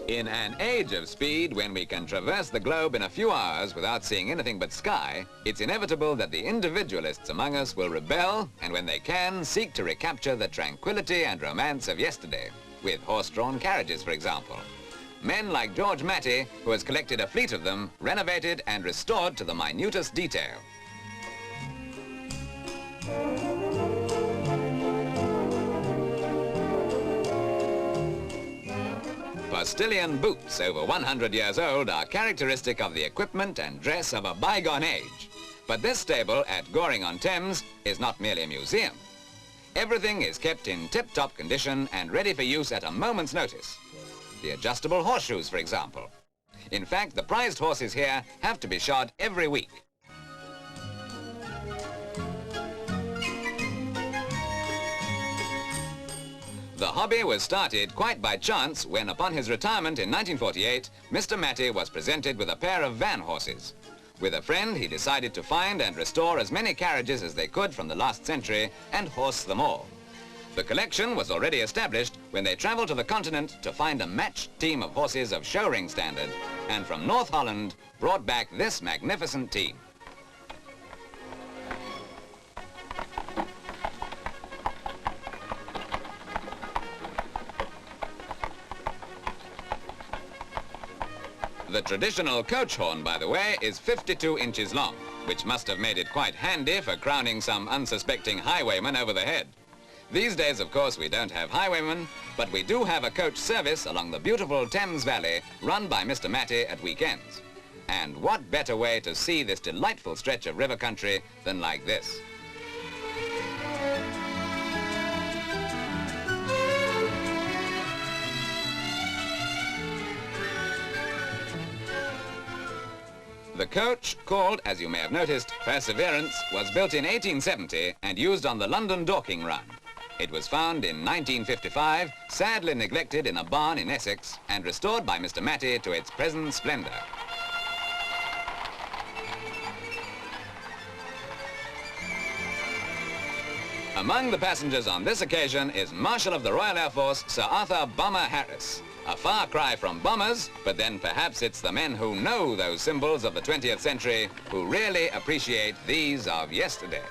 In an age of speed, when we can traverse the globe in a few hours without seeing anything but sky, it's inevitable that the individualists among us will rebel and, when they can, seek to recapture the tranquility and romance of yesterday, with horse-drawn carriages, for example. Men like George Matthey, who has collected a fleet of them, renovated and restored to the minutest detail. Postilion boots over 100 years old are characteristic of the equipment and dress of a bygone age. But this stable at Goring-on-Thames is not merely a museum. Everything is kept in tip-top condition and ready for use at a moment's notice. The adjustable horseshoes, for example. In fact, the prized horses here have to be shod every week. The hobby was started quite by chance when, upon his retirement in 1948, Mr Matthey was presented with a pair of van horses. With a friend, he decided to find and restore as many carriages as they could from the last century and horse them all. The collection was already established when they travelled to the continent to find a matched team of horses of show-ring standard, and from North Holland brought back this magnificent team. The traditional coach horn, by the way, is 52 inches long, which must have made it quite handy for crowning some unsuspecting highwayman over the head. These days, of course, we don't have highwaymen, but we do have a coach service along the beautiful Thames Valley run by Mr Matthey at weekends. And what better way to see this delightful stretch of river country than like this? The coach, called, as you may have noticed, Perseverance, was built in 1870 and used on the London Dorking Run. It was found in 1955, sadly neglected in a barn in Essex, and restored by Mr Matthey to its present splendour. Among the passengers on this occasion is Marshal of the Royal Air Force, Sir Arthur Bomber Harris. A far cry from bombers, but then perhaps it's the men who know those symbols of the 20th century who really appreciate these of yesterday.